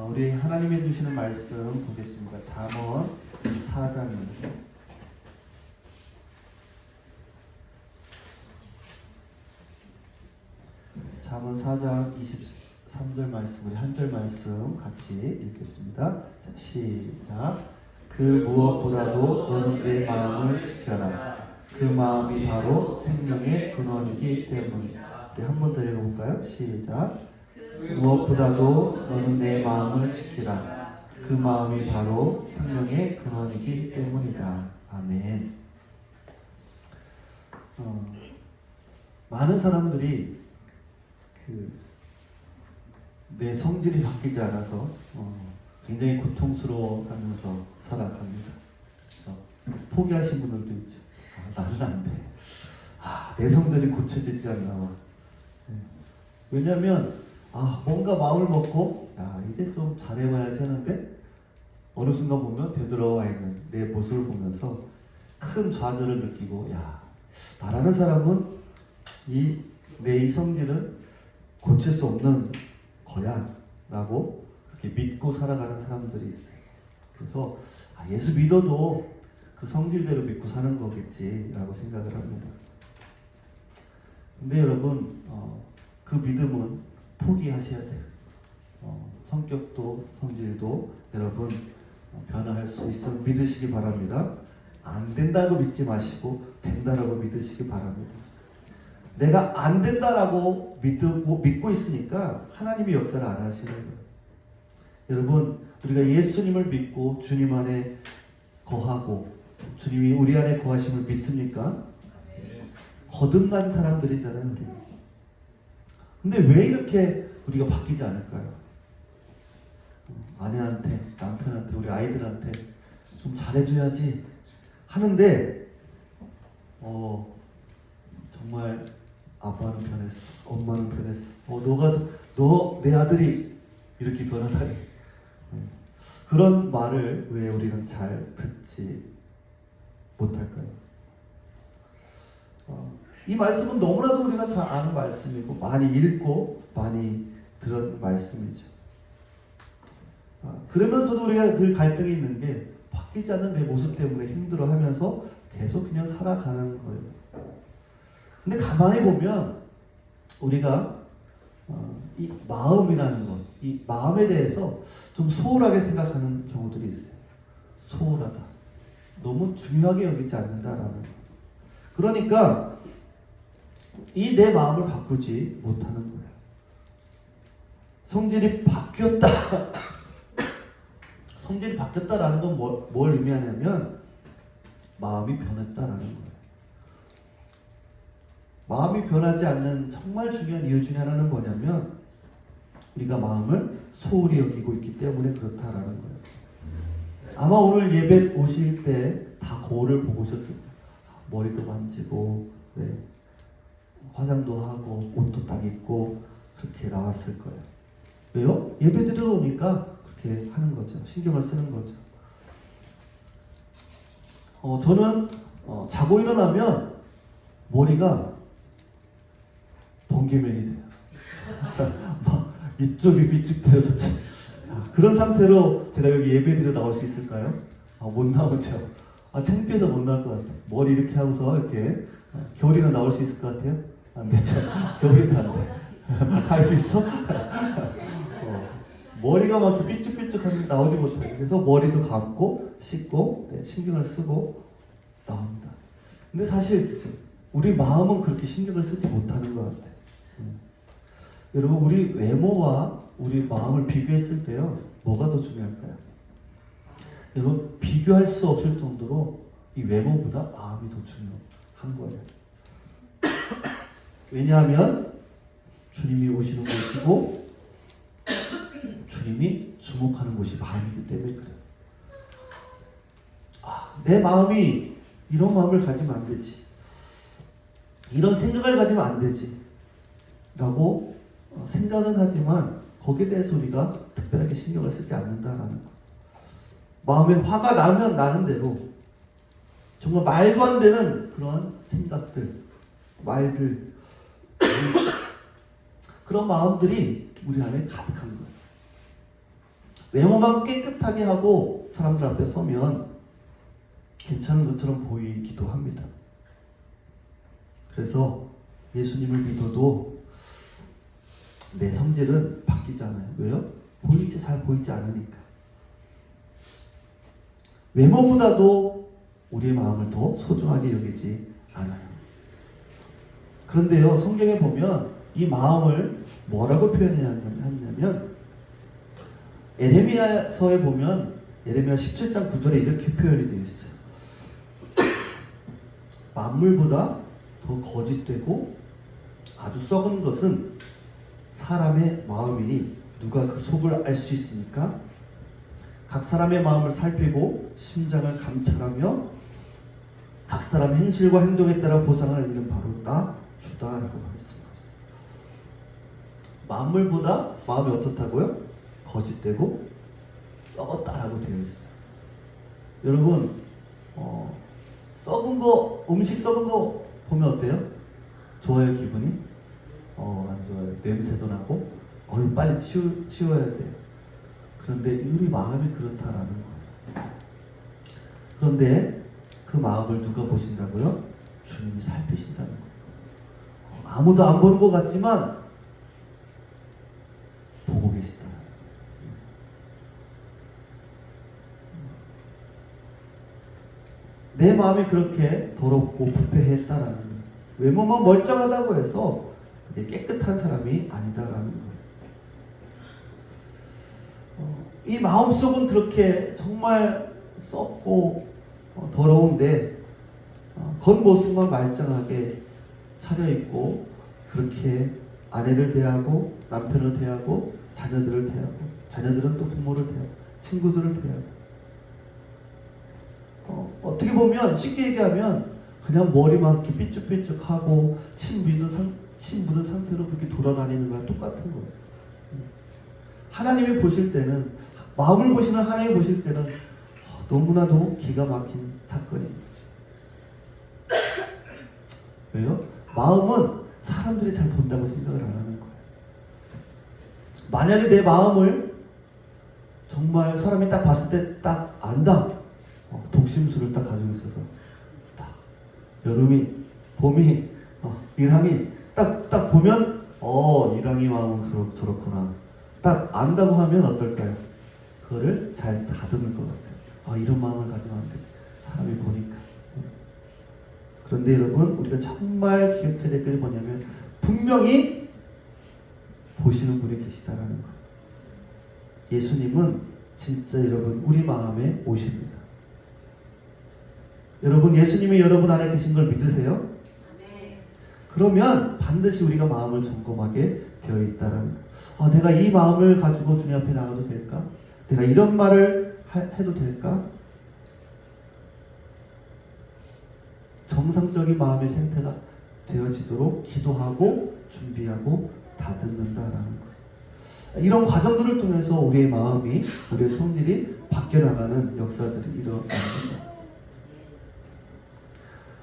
우리 하나님이 주시는 말씀 보겠습니다. 잠언 4장입니다. 잠언 4장 23절 말씀, 우리 한 절 말씀 같이 읽겠습니다. 자, 시작. 그 무엇보다도 너는 내 마음을 지켜라. 그 마음이 바로 생명의 근원이기 때문이다. 우리 한 번 더 읽어볼까요? 시작. 무엇보다도 너는 내 마음을 지키라. 그 마음이 바로 생명의 근원이기 때문이다. 아멘. 많은 사람들이 내 성질이 바뀌지 않아서 굉장히 고통스러워하면서 살아갑니다. 포기하신 분들도 있죠. 나는 안 돼. 내 성질이 고쳐지지 않나. 왜냐하면 뭔가 마음을 먹고 이제 좀 잘해봐야지 하는데 어느 순간 보면 되돌아와 있는 내 모습을 보면서 큰 좌절을 느끼고 나라는 사람은 내 성질은 고칠 수 없는 거야 라고 그렇게 믿고 살아가는 사람들이 있어요. 그래서 예수 믿어도 그 성질대로 믿고 사는 거겠지 라고 생각을 합니다. 근데 여러분 그 믿음은 포기하셔야 돼요. 성격도 성질도 여러분 변화할 수 있음을 믿으시기 바랍니다. 안 된다고 믿지 마시고 된다라고 믿으시기 바랍니다. 내가 안 된다라고 믿고 있으니까 하나님이 역사를 안 하시는 거예요. 여러분, 우리가 예수님을 믿고 주님 안에 거하고 주님이 우리 안에 거하심을 믿습니까? 거듭난 사람들이잖아요, 우리. 근데 왜 이렇게 우리가 바뀌지 않을까요? 아내한테, 남편한테, 우리 아이들한테 좀 잘해줘야지 하는데 정말 아빠는 변했어, 엄마는 변했어, 너 내 아들이 이렇게 변하다니. 그런 말을 왜 우리는 잘 듣지 못할까요? 이 말씀은 너무나도 우리가 잘 아는 말씀이고 많이 읽고 많이 들은 말씀이죠. 그러면서도 우리가 늘 갈등이 있는 게 바뀌지 않는 내 모습 때문에 힘들어하면서 계속 그냥 살아가는 거예요. 근데 가만히 보면 우리가 이 마음이라는 것, 이 마음에 대해서 좀 소홀하게 생각하는 경우들이 있어요. 소홀하다. 너무 중요하게 여기지 않는다라는 것. 그러니까 이 내 마음을 바꾸지 못하는 거예요. 성질이 바뀌었다. 성질이 바뀌었다라는 건 뭘 의미하냐면 마음이 변했다라는 거예요. 마음이 변하지 않는 정말 중요한 이유 중에 하나는 뭐냐면 우리가 마음을 소홀히 여기고 있기 때문에 그렇다라는 거예요. 아마 오늘 예배 오실 때 다 거울을 보고 오셨을 거예요. 머리도 만지고 화장도 하고 옷도 딱 입고 그렇게 나왔을 거예요. 왜요? 예배 드리러 오니까 그렇게 하는 거죠. 신경을 쓰는 거죠. 저는 자고 일어나면 머리가 번개맨이 돼요. 막 이쪽이 삐죽돼요, 저쪽. 그런 상태로 제가 여기 예배 드리러 나올 수 있을까요? 못 나오죠. 창피해서 못 나올 것 같아요. 머리 이렇게 하고서 이렇게 겨울이나 나올 수 있을 것 같아요? 안 되죠. 겨울이도 안 돼. 할 수 있어? 머리가 막 이렇게 삐쭉삐쭉하게 나오지 못해요. 그래서 머리도 감고 씻고 신경을 쓰고 나옵니다. 근데 사실 우리 마음은 그렇게 신경을 쓰지 못하는 것 같아요. 여러분, 우리 외모와 우리 마음을 비교했을 때요, 뭐가 더 중요할까요? 여러분, 비교할 수 없을 정도로 이 외모보다 마음이 더 중요한 거예요. 왜냐하면 주님이 오시는 곳이고 주님이 주목하는 곳이 마음이기 때문에 그래요. 내 마음이 이런 마음을 가지면 안 되지, 이런 생각을 가지면 안 되지 라고 생각은 하지만 거기에 대해서 우리가 특별하게 신경을 쓰지 않는다라는 거. 마음에 화가 나면 나는 대로 정말 말도 안 되는 그런 생각들, 말들, 그런 마음들이 우리 안에 가득한 거예요. 외모만 깨끗하게 하고 사람들 앞에 서면 괜찮은 것처럼 보이기도 합니다. 그래서 예수님을 믿어도 내 성질은 바뀌지 않아요. 왜요? 잘 보이지 않으니까. 외모보다도 우리의 마음을 더 소중하게 여기지 않아요. 그런데요, 성경에 보면 이 마음을 뭐라고 표현하냐면 에레미야서에 보면 에레미야 17장 9절에 이렇게 표현이 되어 있어요. 만물보다 더 거짓되고 아주 썩은 것은 사람의 마음이니 누가 그 속을 알 수 있습니까? 각 사람의 마음을 살피고 심장을 감찰하며 각 사람의 행실과 행동에 따라 보상을 내리는 바로 나 주다라고 말씀하셨어요. 만물보다 마음이 어떻다고요? 거짓되고 썩었다라고 되어 있어요. 여러분, 썩은 거, 음식 썩은 거 보면 어때요? 좋아요, 기분이? 안 좋아요. 냄새도 나고, 빨리 치워야 돼. 그런데 우리 마음이 그렇다라는 거예요. 그런데 그 마음을 누가 보신다고요? 주님이 살피신다는 거예요. 아무도 안 보는 것 같지만 보고 계시다. 내 마음이 그렇게 더럽고 부패했다라는 거예요. 외모만 멀쩡하다고 해서 깨끗한 사람이 아니다라는 거예요. 이 마음속은 그렇게 정말 썩고 더러운데 겉모습만 말짱하게 차려입고 그렇게 아내를 대하고 남편을 대하고 자녀들을 대하고 자녀들은 또 부모를 대하고 친구들을 대하고 어떻게 보면 쉽게 얘기하면 그냥 머리만 이렇게 삐쭉삐쭉하고 침 묻은 상태로 그렇게 돌아다니는 거랑 똑같은 거예요. 하나님이 보실 때는, 마음을 보시는 하나님이 보실 때는 너무나도 기가 막힌 사건인 거죠. 왜요? 마음은 사람들이 잘 본다고 생각을 안 하는 거예요. 만약에 내 마음을 정말 사람이 딱 봤을 때 딱 안다. 독심술을 딱 가지고 있어서 딱 여름이, 봄이, 일항이 딱 보면 일항이 마음은 저렇구나. 딱 안다고 하면 어떨까요? 그거를 잘 다듬을 것 같아요. 이런 마음을 가지면 안 되지. 사람이 보니까. 그런데 여러분, 우리가 정말 기억해야 될 것이 뭐냐면 분명히 보시는 분이 계시다라는 거예요. 예수님은 진짜 여러분 우리 마음에 오십니다. 여러분, 예수님이 여러분 안에 계신 걸 믿으세요? 네. 그러면 반드시 우리가 마음을 점검하게 되어 있다라는 거예요. 내가 이 마음을 가지고 주님 앞에 나가도 될까? 내가 이런 말을 해도 될까? 정상적인 마음의 상태가 되어지도록 기도하고 준비하고 다듬는다라는 거예요. 이런 과정들을 통해서 우리의 마음이, 우리의 성질이 바뀌어나가는 역사들이 일어납니다.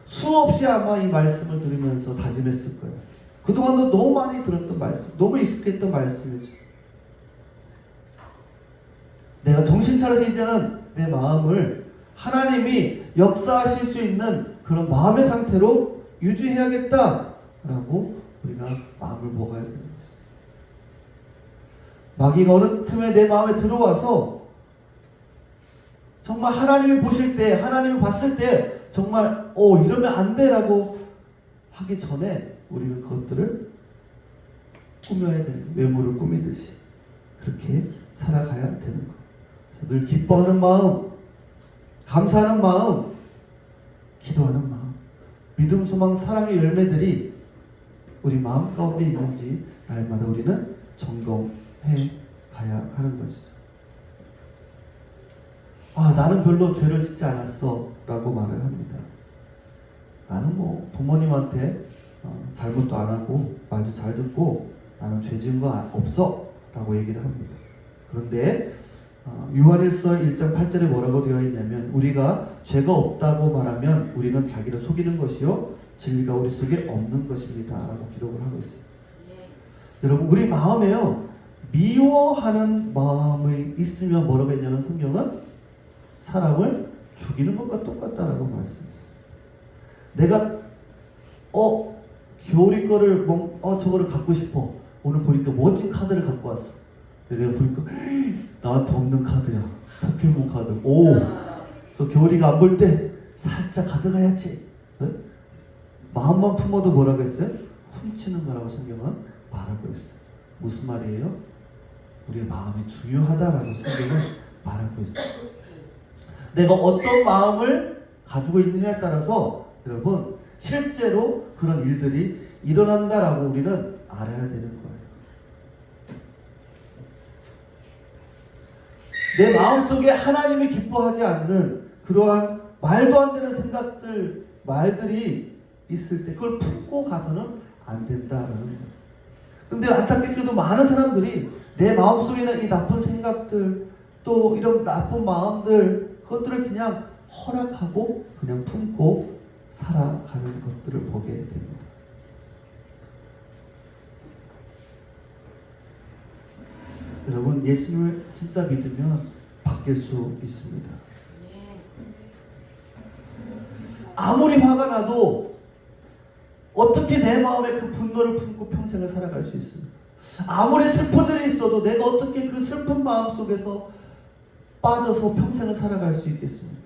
수없이 아마 이 말씀을 들으면서 다짐했을 거예요. 그동안도 너무 많이 들었던 말씀, 너무 익숙했던 말씀이죠. 내가 정신 차려서 이제는 내 마음을 하나님이 역사하실 수 있는 그런 마음의 상태로 유지해야겠다라고 우리가 마음을 먹어야 됩니다. 마귀가 어느 틈에 내 마음에 들어와서 정말 하나님이 보실 때, 하나님이 봤을 때 정말 이러면 안 돼라고 하기 전에 우리는 그것들을 꾸며야 되는, 외모를 꾸미듯이 그렇게 살아가야 되는 거예요. 늘 기뻐하는 마음, 감사하는 마음, 기도하는 마음, 믿음, 소망, 사랑의 열매들이 우리 마음 가운데 있는지 날마다 우리는 점검해 가야 하는 것이죠. 나는 별로 죄를 짓지 않았어 라고 말을 합니다. 나는 부모님한테 잘못도 안 하고 말도 잘 듣고 나는 죄 지은 거 없어 라고 얘기를 합니다. 그런데 요한일서 1장 8절에 뭐라고 되어 있냐면 우리가 죄가 없다고 말하면 우리는 자기를 속이는 것이요 진리가 우리 속에 없는 것입니다 라고 기록을 하고 있어요. 여러분, 우리 마음에요 미워하는 마음이 있으면 뭐라고 했냐면 성경은 사람을 죽이는 것과 똑같다라고 말씀했어요. 내가 겨울이 거를 저거를 갖고 싶어. 오늘 보니까 멋진 카드를 갖고 왔어. 내가 보니까 나한테 없는 카드야. 포켓몬 카드. 저 겨울이가 안 볼 때 살짝 가져가야지. 네? 마음만 품어도 뭐라고 했어요? 훔치는 거라고 성경은 말하고 있어요. 무슨 말이에요? 우리의 마음이 중요하다라고 성경은 말하고 있어요. 내가 어떤 마음을 가지고 있느냐에 따라서 여러분 실제로 그런 일들이 일어난다라고 우리는 알아야 되는 거예요. 내 마음속에 하나님이 기뻐하지 않는 그러한 말도 안 되는 생각들, 말들이 있을 때 그걸 품고 가서는 안 된다라는 거예요. 그런데 안타깝게도 많은 사람들이 내 마음속에 있는 이 나쁜 생각들, 또 이런 나쁜 마음들, 그것들을 그냥 허락하고 그냥 품고 살아가는 것들을 보게 됩니다. 여러분, 예수님을 진짜 믿으면 바뀔 수 있습니다. 아무리 화가 나도 어떻게 내 마음에 그 분노를 품고 평생을 살아갈 수 있습니까? 아무리 슬픈 일이 있어도 내가 어떻게 그 슬픈 마음 속에서 빠져서 평생을 살아갈 수 있겠습니까?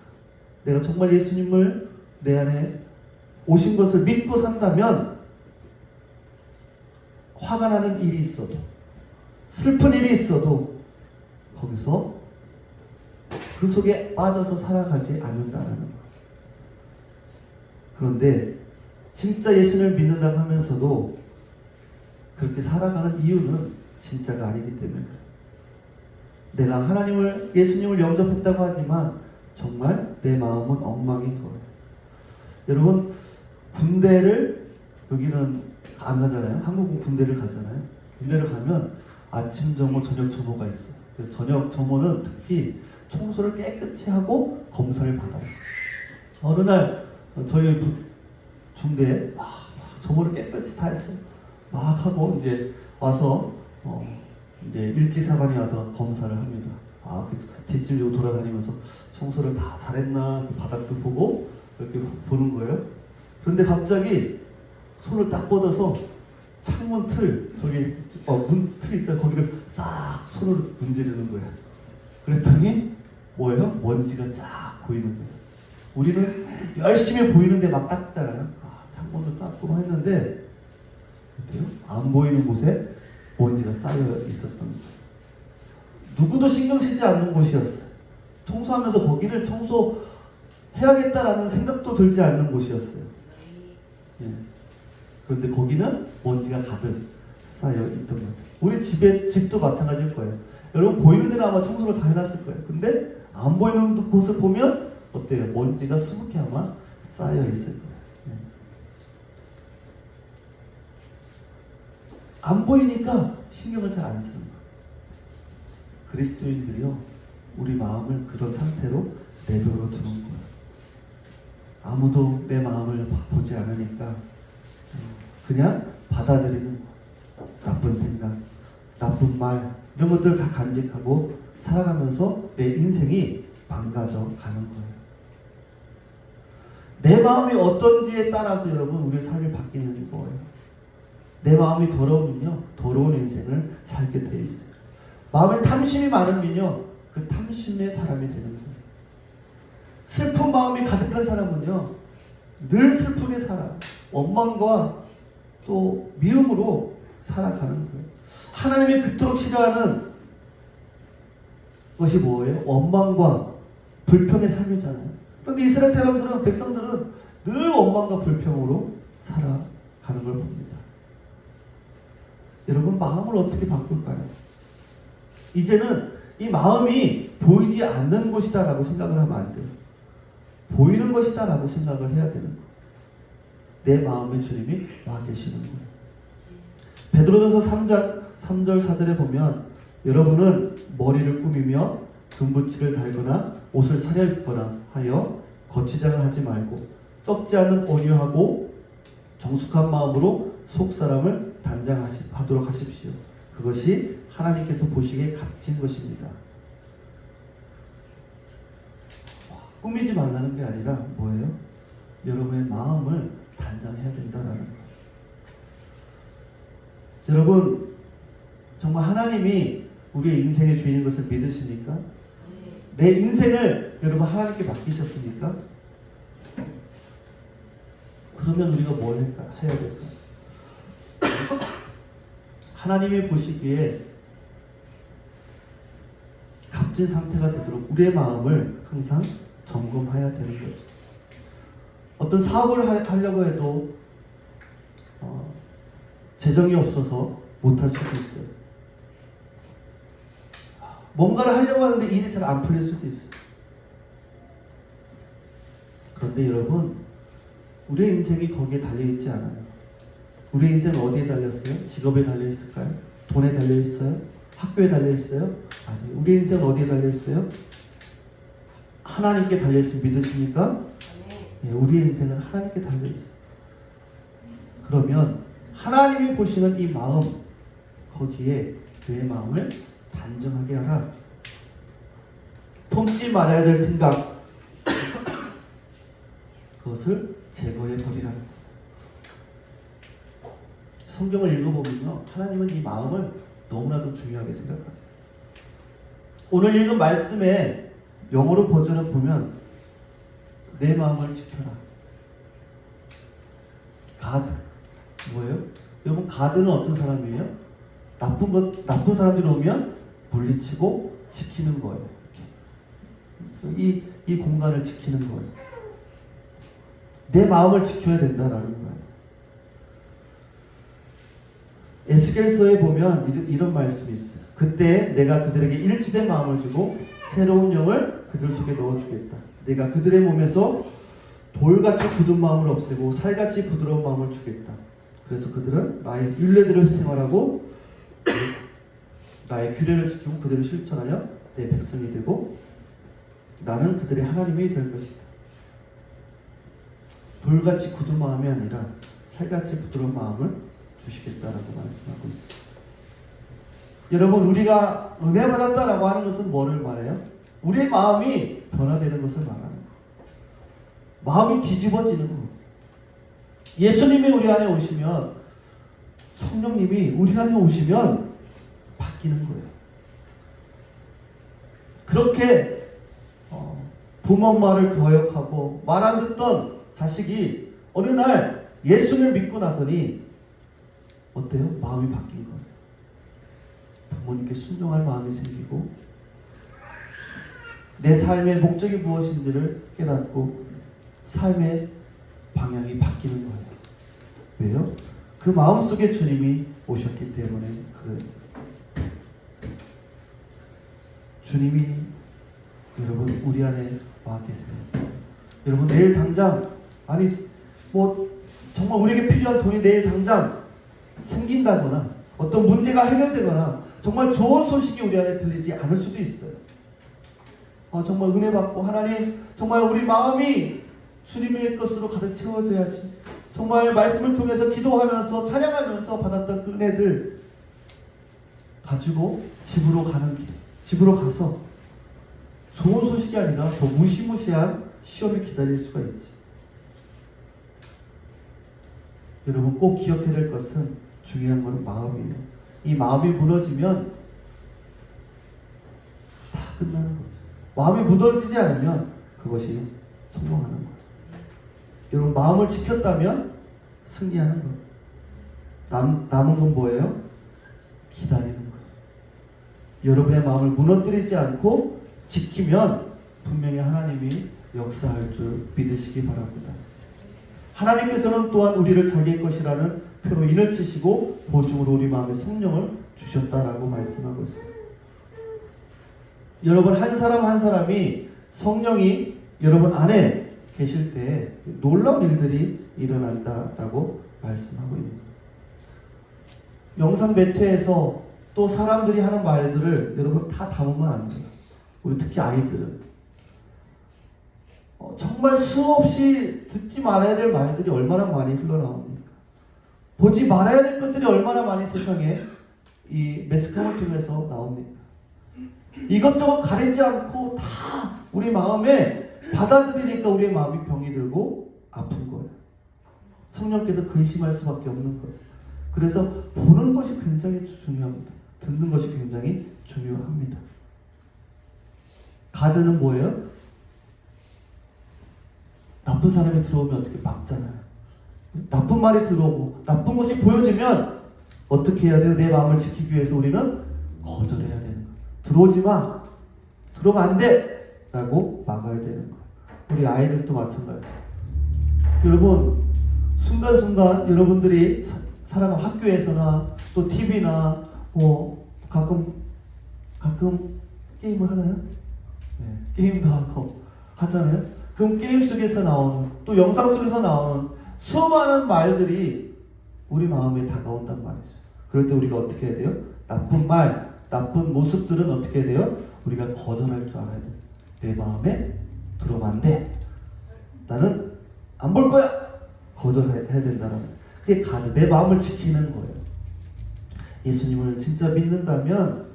내가 정말 예수님을 내 안에 오신 것을 믿고 산다면 화가 나는 일이 있어도 슬픈 일이 있어도 거기서 그 속에 빠져서 살아가지 않는다는 거예요. 그런데 진짜 예수님을 믿는다고 하면서도 그렇게 살아가는 이유는 진짜가 아니기 때문입니다. 내가 하나님을, 예수님을 영접했다고 하지만 정말 내 마음은 엉망인 거예요. 여러분, 군대를 여기는 안 가잖아요. 한국은 군대를 가잖아요. 군대를 가면 아침 점호, 저녁 점호가 있어요. 저녁 점호는 특히 청소를 깨끗이 하고 검사를 받아요. 어느 날 저희 중대에 점호를 깨끗이 다 했어요. 막 하고 이제 와서 이제 일찍 사관이 와서 검사를 합니다. 뒷집 돌아다니면서 청소를 다 잘했나 바닥도 보고 이렇게 보는 거예요. 그런데 갑자기 손을 딱 뻗어서 창문 틀, 저기 문 틀 있잖아, 거기를 싹 손으로 문지르는 거예요. 그랬더니 뭐예요? 먼지가 쫙 보이는 거예요. 우리는 열심히 보이는데 막 닦잖아요. 창문도 닦고 했는데 안 보이는 곳에 먼지가 쌓여 있었던 거예요. 누구도 신경 쓰지 않는 곳이었어요. 청소하면서 거기를 청소해야겠다라는 생각도 들지 않는 곳이었어요. 예. 그런데 거기는 먼지가 가득 쌓여 있던 거죠. 우리 집도 마찬가지일 거예요. 여러분 보이는 데는 아마 청소를 다 해놨을 거예요. 근데 안 보이는 곳을 보면 어때요? 먼지가 수북히 아마 쌓여 있을 거예요. 예. 안 보이니까 신경을 잘 안 쓰는 거예요. 그리스도인들이요, 우리 마음을 그런 상태로 내버려 두는 거예요. 아무도 내 마음을 보지 않으니까 그냥 받아들이는 거예요. 나쁜 생각, 나쁜 말, 이런 것들 다 간직하고 살아가면서 내 인생이 망가져 가는 거예요. 내 마음이 어떤지에 따라서 여러분 우리의 삶이 바뀌는 거예요. 내 마음이 더러우면요, 더러운 인생을 살게 돼 있어요. 마음에 탐심이 많으면요, 그 탐심의 사람이 되는 거예요. 슬픈 마음이 가득한 사람은요, 늘 슬프게 살아. 원망과 또 미움으로 살아가는 거예요. 하나님이 그토록 싫어하는 것이 뭐예요? 원망과 불평의 삶이잖아요. 그런데 이스라엘 사람들은, 백성들은 늘 원망과 불평으로 살아가는 걸 봅니다. 여러분, 마음을 어떻게 바꿀까요? 이제는 이 마음이 보이지 않는 것이다라고 생각을 하면 안 돼요. 보이는 것이다라고 생각을 해야 되는 거예요. 내 마음에 주님이 와 계시는 거예요. 베드로전서 3장 3절 4절에 보면 여러분은 머리를 꾸미며 금붙이를 달거나 옷을 차려입거나 하여 거치장을 하지 말고 썩지 않는 온유하고 정숙한 마음으로 속사람을 단장하도록 하십시오. 그것이 하나님께서 보시기에 값진 것입니다. 꾸미지 말라는 게 아니라 뭐예요? 여러분의 마음을 단장해야 된다라는 거예요. 여러분, 정말 하나님이 우리의 인생의 주인인 것을 믿으십니까? 내 인생을 여러분 하나님께 맡기셨습니까? 그러면 우리가 뭘 해야 될까? 하나님이 보시기에 값진 상태가 되도록 우리의 마음을 항상 점검해야 되는 거죠. 어떤 사업을 하려고 해도 재정이 없어서 못할 수도 있어요. 뭔가를 하려고 하는데 일이 잘 안 풀릴 수도 있어요. 그런데 여러분, 우리의 인생이 거기에 달려있지 않아요. 우리의 인생은 어디에 달렸어요? 직업에 달려있을까요? 돈에 달려있어요? 학교에 달려있어요? 아니요. 우리의 인생은 어디에 달려있어요? 하나님께 달려있으면 믿으십니까? 네, 우리의 인생은 하나님께 달려있어요. 그러면 하나님이 보시는 이 마음, 거기에 내 마음을 단정하게 하라. 품지 말아야 될 생각, 그것을 제거해 버리라는 거예요. 성경을 읽어보면요, 하나님은 이 마음을 너무나도 중요하게 생각하세요. 오늘 읽은 말씀에 영어로 버전을 보면 내 마음을 지켜라. 가드. 뭐예요? 여러분, 가드는 어떤 사람이에요? 나쁜 사람들이 오면 물리치고 지키는 거예요. 이 공간을 지키는 거예요. 내 마음을 지켜야 된다라는 거예요. 에스겔서에 보면 이런 말씀이 있어요. 그때 내가 그들에게 일치된 마음을 주고 새로운 영을 그들 속에 넣어주겠다. 내가 그들의 몸에서 돌같이 굳은 마음을 없애고 살같이 부드러운 마음을 주겠다. 그래서 그들은 나의 율례대로 생활하고 나의 규례를 지키고 그대로 실천하여 내 백성이 되고 나는 그들의 하나님이 될 것이다. 돌같이 굳은 마음이 아니라 살같이 부드러운 마음을 주시겠다라고 말씀하고 있습니다. 여러분, 우리가 은혜 받았다라고 하는 것은 뭐를 말해요? 우리의 마음이 변화되는 것을 말하는 거예요. 마음이 뒤집어지는 거예요. 예수님이 우리 안에 오시면, 성령님이 우리 안에 오시면 바뀌는 거예요. 그렇게 부모 말을 거역하고 말 안 듣던 자식이 어느 날 예수를 믿고 나더니 어때요? 마음이 바뀐 거예요. 부모님께 순종할 마음이 생기고 내 삶의 목적이 무엇인지를 깨닫고 삶의 방향이 바뀌는 거예요. 왜요? 그 마음속에 주님이 오셨기 때문에 그래요. 주님이 여러분 우리 안에 와 계세요. 여러분, 내일 당장, 아니 뭐 정말 우리에게 필요한 돈이 내일 당장 생긴다거나 어떤 문제가 해결되거나 정말 좋은 소식이 우리 안에 들리지 않을 수도 있어요. 정말 은혜 받고 하나님, 정말 우리 마음이 주님의 것으로 가득 채워져야지. 정말 말씀을 통해서 기도하면서 찬양하면서 받았던 그 은혜들 가지고 집으로 가는 길, 집으로 가서 좋은 소식이 아니라 더 무시무시한 시험이 기다릴 수가 있지. 여러분, 꼭 기억해야 될 것은 중요한 것은 마음이에요. 이 마음이 무너지면 다 끝나는 거죠. 마음이 무너지지 않으면 그것이 성공하는 거예요. 여러분, 마음을 지켰다면 승리하는 거예요. 남은 건 뭐예요? 기다리는 거예요. 여러분의 마음을 무너뜨리지 않고 지키면 분명히 하나님이 역사할 줄 믿으시기 바랍니다. 하나님께서는 또한 우리를 자기의 것이라는 표로 인을 치시고 보증으로 우리 마음에 성령을 주셨다라고 말씀하고 있어요. 여러분, 한 사람 한 사람이 성령이 여러분 안에 계실 때 놀라운 일들이 일어난다라고 말씀하고 있는 거예요. 영상 매체에서 또 사람들이 하는 말들을 여러분 다 담으면 안 돼요. 우리 특히 아이들은 정말 수없이 듣지 말아야 될 말들이 얼마나 많이 흘러나옵니까? 보지 말아야 될 것들이 얼마나 많이 세상에 이 매스컴을 통해서 나옵니까? 이것저것 가리지 않고 다 우리 마음에 받아들이니까 우리의 마음이 병이 들고 아픈 거예요. 성령께서 근심할 수밖에 없는 거예요. 그래서 보는 것이 굉장히 중요합니다. 듣는 것이 굉장히 중요합니다. 가드는 뭐예요? 나쁜 사람이 들어오면 어떻게 막잖아요. 나쁜 말이 들어오고 나쁜 것이 보여지면 어떻게 해야 돼요? 내 마음을 지키기 위해서 우리는 거절해야 되는 거예요. 들어오지 마. 들어오면 안 돼. 라고 막아야 되는 거예요. 우리 아이들도 마찬가지예요. 여러분, 순간순간 여러분들이 살아가는 학교에서나 또 TV나 뭐 가끔 게임을 하나요? 네, 게임도 하고 하잖아요. 그럼 게임 속에서 나오는 또 영상 속에서 나오는 수많은 말들이 우리 마음에 다가온단 말이죠. 그럴 때 우리가 어떻게 해야 돼요? 나쁜 말, 나쁜 모습들은 어떻게 해야 돼요? 우리가 거절할 줄 알아야 돼요. 내 마음에 들어오면 안 돼. 나는 안 볼 거야. 거절해야 된다는 그게 가드, 내 마음을 지키는 거예요. 예수님을 진짜 믿는다면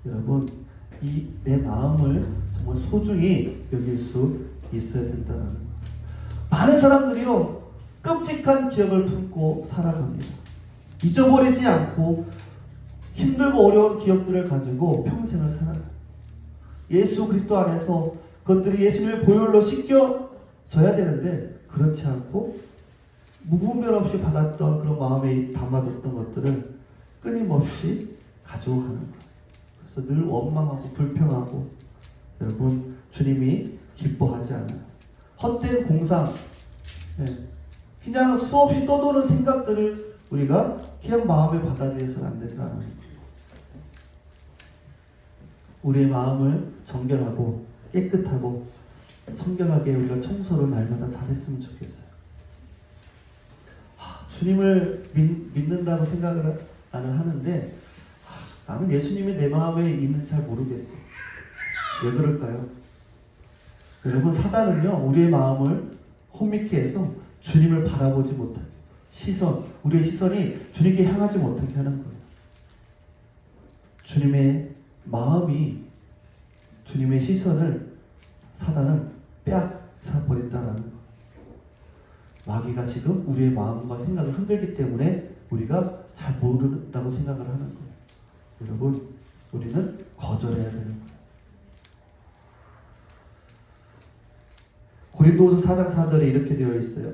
여러분 이 내 마음을 정말 소중히 여길 수 있어야 된다는 거예요. 많은 사람들이요 끔찍한 기억을 품고 살아갑니다. 잊어버리지 않고 힘들고 어려운 기억들을 가지고 평생을 살아가요. 예수 그리스도 안에서 그것들이 예수님의 보혈로 씻겨져야 되는데 그렇지 않고 무분별 없이 받았던 그런 마음에 담아뒀던 것들을 끊임없이 가지고 가는 거예요. 그래서 늘 원망하고 불평하고 여러분 주님이 기뻐하지 않아요. 헛된 공상, 그냥 수없이 떠도는 생각들을 우리가 그냥 마음에 받아들여서는 안 된다는 거예요. 우리의 마음을 정결하고 깨끗하고 청결하게 우리가 청소를 날마다 잘했으면 좋겠어요. 주님을 믿는다고 생각을 나는 하는데 나는 예수님이 내 마음에 있는지 잘 모르겠어. 왜 그럴까요? 여러분 사단은요 우리의 마음을 혼미케 해서 주님을 바라보지 못하게 우리의 시선이 주님께 향하지 못하게 하는 거예요. 주님의 마음이 주님의 시선을 사단은 빼앗아 버린다는 거예요. 마귀가 지금 우리의 마음과 생각을 흔들기 때문에 우리가 잘 모른다고 생각을 하는 거예요. 여러분, 우리는 거절해야 되는 거예요. 고린도후서 4장 4절에 이렇게 되어 있어요.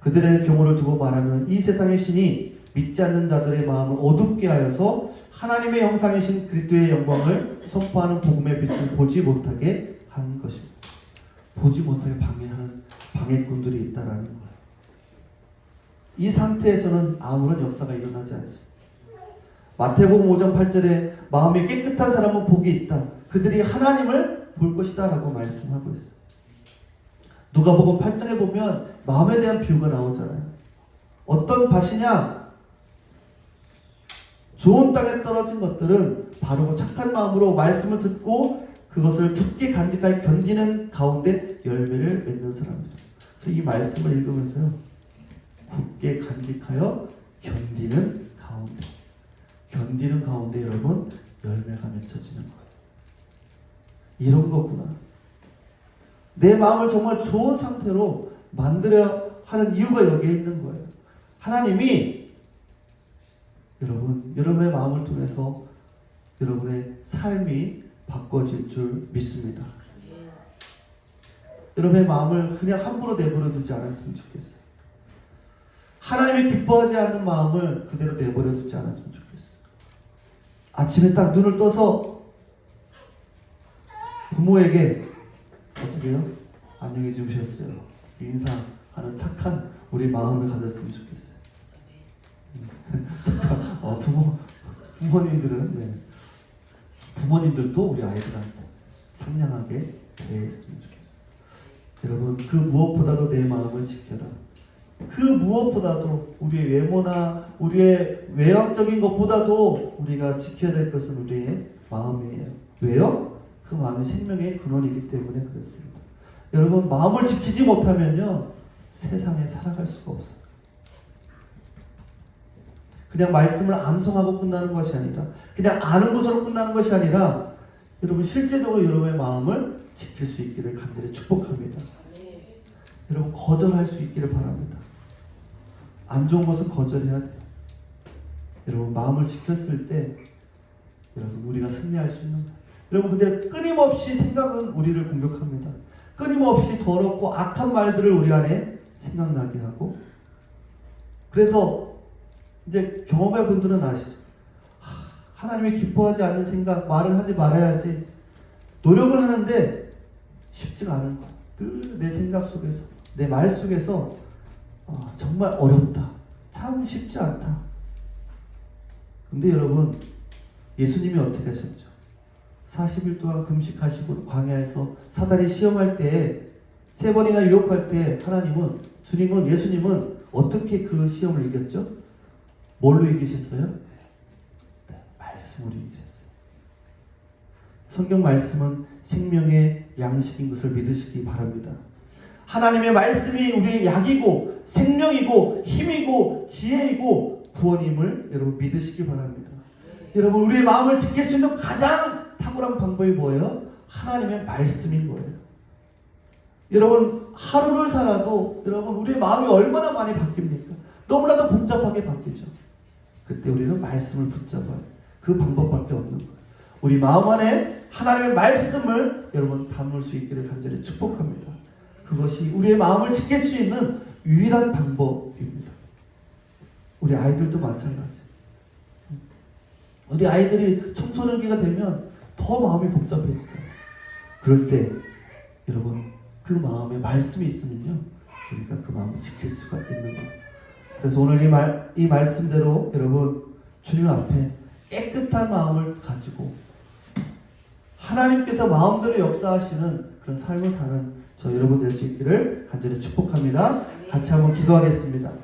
그들의 경우를 두고 말하면 이 세상의 신이 믿지 않는 자들의 마음을 어둡게 하여서 하나님의 형상이신 그리스도의 영광을 선포하는 복음의 빛을 보지 못하게 한 것입니다. 보지 못하게 방해하는 방해꾼들이 있다라는 거예요. 이 상태에서는 아무런 역사가 일어나지 않습니다. 마태복음 5장 8절에 마음이 깨끗한 사람은 복이 있다. 그들이 하나님을 볼 것이다 라고 말씀하고 있어요. 누가복음 8장에 보면 마음에 대한 비유가 나오잖아요. 어떤 밭이냐? 좋은 땅에 떨어진 것들은 바르고 착한 마음으로 말씀을 듣고 그것을 굳게 간직하여 견디는 가운데 열매를 맺는 사람들. 이 말씀을 읽으면서요. 굳게 간직하여 견디는 가운데 여러분 열매가 맺혀지는 거예요. 이런 거구나. 내 마음을 정말 좋은 상태로 만들어야 하는 이유가 여기에 있는 거예요. 하나님이 여러분의 마음을 통해서 여러분의 삶이 바꿔질 줄 믿습니다. 여러분의 마음을 그냥 함부로 내버려 두지 않았으면 좋겠어요. 하나님이 기뻐하지 않는 마음을 그대로 내버려 두지 않았으면 좋겠어요. 아침에 딱 눈을 떠서 부모에게 어떻게 해요? 안녕히 주무셨어요. 인사하는 착한 우리 마음을 가졌으면 좋겠어요. 부모님들은 부모님들도 우리 아이들한테 상냥하게 대했으면 좋겠어요. 여러분 그 무엇보다도 내 마음을 지켜라. 그 무엇보다도 우리의 외모나 우리의 외형적인 것보다도 우리가 지켜야 될 것은 우리의 마음이에요. 왜요? 그 마음이 생명의 근원이기 때문에 그렇습니다. 여러분 마음을 지키지 못하면요 세상에 살아갈 수가 없어요. 그냥 말씀을 암송하고 끝나는 것이 아니라, 그냥 아는 것으로 끝나는 것이 아니라, 여러분 실제적으로 여러분의 마음을 지킬 수 있기를 간절히 축복합니다. 여러분 거절할 수 있기를 바랍니다. 안 좋은 것은 거절해야 돼요. 여러분 마음을 지켰을 때 여러분 우리가 승리할 수 있는 거예요. 여러분 근데 끊임없이 생각은 우리를 공격합니다. 끊임없이 더럽고 악한 말들을 우리 안에 생각나게 하고, 그래서 이제 경험해 분들은 아시죠? 하나님이 기뻐하지 않는 생각, 말을 하지 말아야지 노력을 하는데 쉽지가 않은 거예요. 늘 내 생각 속에서, 내 말 속에서 정말 어렵다, 참 쉽지 않다. 근데 여러분 예수님이 어떻게 하셨죠? 40일 동안 금식하시고 광야에서 사단이 시험할 때, 3번이나 유혹할 때 예수님은 어떻게 그 시험을 이겼죠? 뭘로 이기셨어요? 네, 말씀으로 이기셨어요. 성경 말씀은 생명의 양식인 것을 믿으시기 바랍니다. 하나님의 말씀이 우리의 약이고 생명이고 힘이고 지혜이고 구원임을 여러분 믿으시기 바랍니다. 여러분 우리의 마음을 지킬 수 있는 가장 탁월한 방법이 뭐예요? 하나님의 말씀인 거예요. 여러분 하루를 살아도 여러분 우리의 마음이 얼마나 많이 바뀝니까? 너무나도 복잡하게 바뀌죠. 그때 우리는 말씀을 붙잡아요. 그 방법밖에 없는 거예요. 우리 마음 안에 하나님의 말씀을 여러분 담을 수 있기를 간절히 축복합니다. 그것이 우리의 마음을 지킬 수 있는 유일한 방법입니다. 우리 아이들도 마찬가지예요. 우리 아이들이 청소년기가 되면 더 마음이 복잡해졌어요. 그럴 때 여러분 그 마음에 말씀이 있으면요, 우리가 그 마음을 지킬 수가 있는 거예요. 그래서 오늘 이 말씀대로 여러분 주님 앞에 깨끗한 마음을 가지고 하나님께서 마음대로 역사하시는 그런 삶을 사는 저 여러분 될 수 있기를 간절히 축복합니다. 같이 한번 기도하겠습니다.